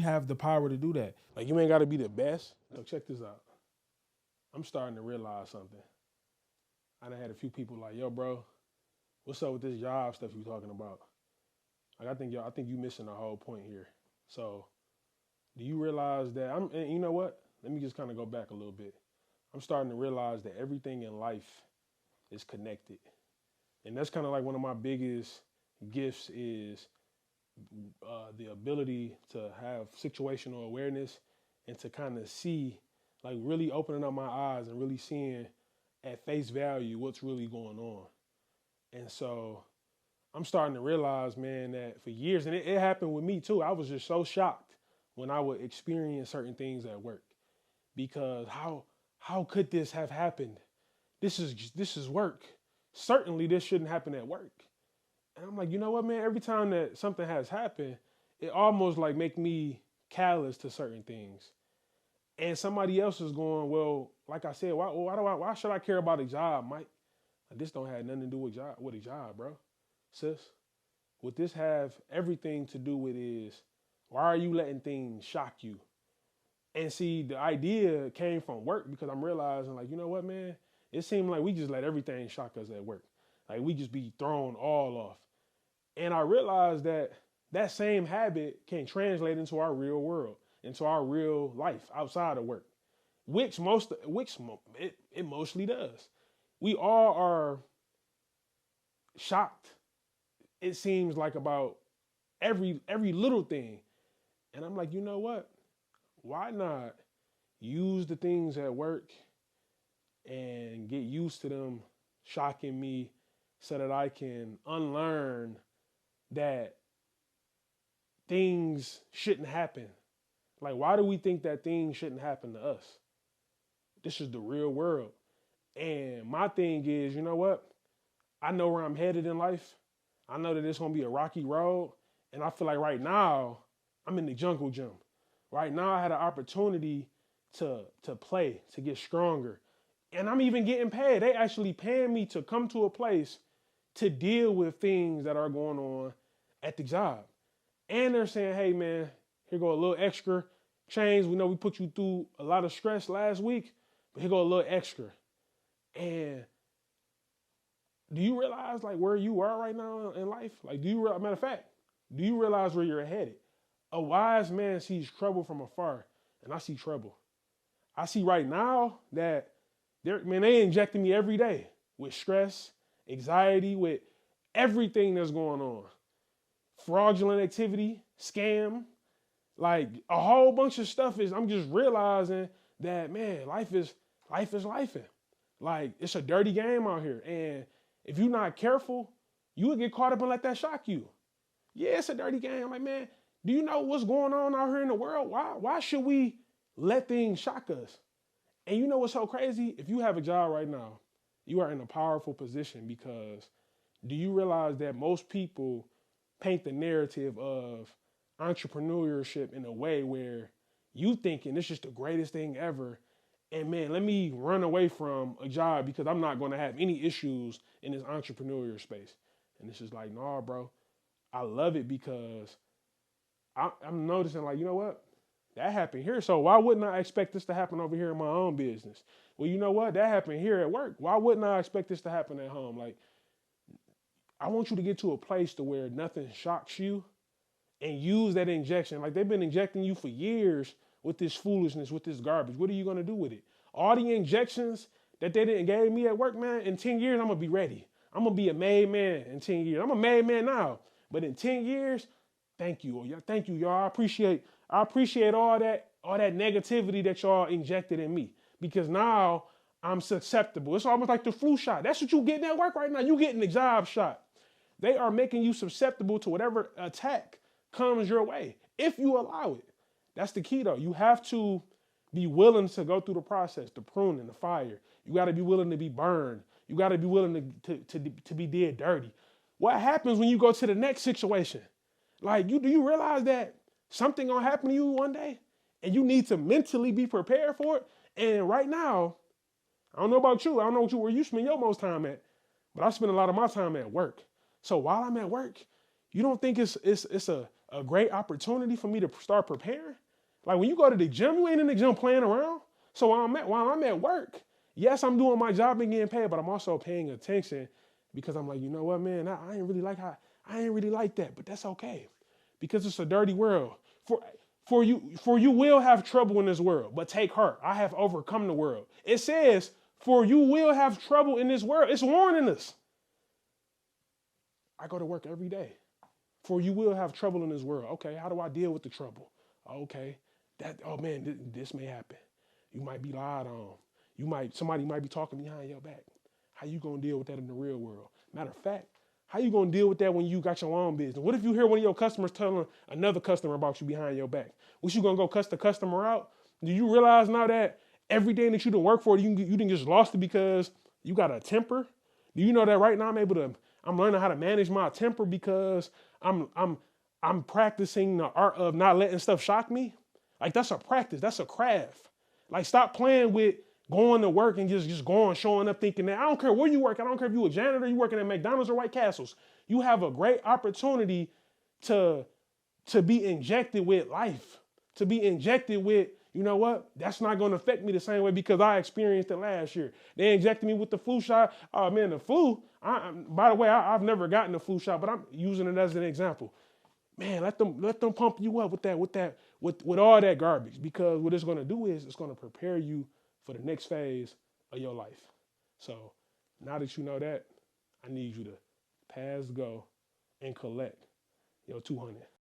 have the power to do that. Like, you ain't got to be the best. Look, check this out. I'm starting to realize something. I done had a few people like, yo, bro, what's up with this job stuff you talking about? Like, I think you missing the whole point here. So, do you realize that and you know what? Let me just kind of go back a little bit. I'm starting to realize that everything in life is connected. And that's kind of like one of my biggest gifts is the ability to have situational awareness and to kind of see, like really opening up my eyes and really seeing at face value what's really going on. And so I'm starting to realize, man, that for years, and it happened with me too, I was just so shocked when I would experience certain things at work. Because how could this have happened? This is work. Certainly this shouldn't happen at work. And I'm like, you know what, man? Every time that something has happened, it almost like make me callous to certain things. And somebody else is going, well, like I said, why should I care about a job, Mike? Like, this don't have nothing to do with a job, bro. Sis, what this have everything to do with is, why are you letting things shock you? And see, the idea came from work because I'm realizing, like, you know what, man? It seemed like we just let everything shock us at work. Like, we just be thrown all off. And I realized that that same habit can translate into our real world, into our real life outside of work, which it mostly does. We all are shocked, it seems like, about every little thing. And I'm like, you know what? Why not use the things at work and get used to them shocking me so that I can unlearn that things shouldn't happen. Like, why do we think that things shouldn't happen to us? This is the real world. And my thing is, you know what? I know where I'm headed in life. I know that it's going to be a rocky road. And I feel like right now, I'm in the jungle gym. Right now, I had an opportunity to play, to get stronger. And I'm even getting paid. They actually paying me to come to a place to deal with things that are going on at the job. And they're saying, hey, man, here go a little extra change. We know we put you through a lot of stress last week, but here go a little extra. And do you realize, like, where you are right now in life? Like, matter of fact, do you realize where you're headed? A wise man sees trouble from afar, and I see trouble. I see right now that they injecting me every day with stress, anxiety, with everything that's going on. Fraudulent activity, scam, like a whole bunch of stuff I'm just realizing that, man, life is lifing. Like, it's a dirty game out here. And if you're not careful, you will get caught up and let that shock you. Yeah, it's a dirty game. I'm like, man, do you know what's going on out here in the world? Why should we let things shock us? And you know what's so crazy? If you have a job right now, you are in a powerful position, because do you realize that most people paint the narrative of entrepreneurship in a way where you thinking this is the greatest thing ever, and man, let me run away from a job because I'm not going to have any issues in this entrepreneurial space. And it's just like, nah, bro, I love it because I'm noticing, like, you know what? That happened here. So why wouldn't I expect this to happen over here in my own business? Well, you know what? That happened here at work. Why wouldn't I expect this to happen at home? Like, I want you to get to a place to where nothing shocks you, and use that injection. Like, they've been injecting you for years with this foolishness, with this garbage. What are you going to do with it? All the injections that they didn't give me at work, man, in 10 years, I'm going to be ready. I'm going to be a made man in 10 years. I'm a made man now. But in 10 years, thank you. Thank you, y'all. I appreciate all that negativity that y'all injected in me, because now I'm susceptible. It's almost like the flu shot. That's what you getting at work right now. You getting the job shot. They are making you susceptible to whatever attack comes your way, if you allow it. That's the key, though. You have to be willing to go through the process, the pruning, the fire. You got to be willing to be burned. You got to be willing to be dead dirty. What happens when you go to the next situation? Like, do you realize that something gonna happen to you one day, and you need to mentally be prepared for it? And right now, I don't know about you. I don't know where you spend your most time at, but I spend a lot of my time at work. So while I'm at work, you don't think it's a a great opportunity for me to start preparing. Like when you go to the gym, you ain't in the gym playing around. So while I'm at work, yes, I'm doing my job and getting paid, but I'm also paying attention because I'm like, you know what, man, I ain't really like that, but that's okay because it's a dirty world. For you will have trouble in this world, but take heart. I have overcome the world. It says, for you will have trouble in this world. It's warning us. I go to work every day. For you will have trouble in this world. Okay, how do I deal with the trouble? Okay, oh man, this may happen. You might be lied on. Somebody might be talking behind your back. How you gonna deal with that in the real world? Matter of fact, how you gonna deal with that when you got your own business? What if you hear one of your customers telling another customer about you behind your back? What you gonna go cuss the customer out? Do you realize now that everything that you done work for, you didn't just lost it because you got a temper? Do you know that right now I'm learning how to manage my temper because I'm practicing the art of not letting stuff shock me? Like that's a practice, that's a craft. Like stop playing with going to work and just going, showing up thinking that I don't care where you work. I don't care if you a janitor, you working at McDonald's or White Castles. You have a great opportunity to be injected with life, to be injected with, you know what? That's not going to affect me the same way because I experienced it last year. They injected me with the flu shot. Oh man, the flu. By the way, I've never gotten the flu shot, but I'm using it as an example. Man, let them pump you up with all that garbage because what it's going to do is it's going to prepare you for the next phase of your life. So now that you know that, I need you to pass go and collect your 200.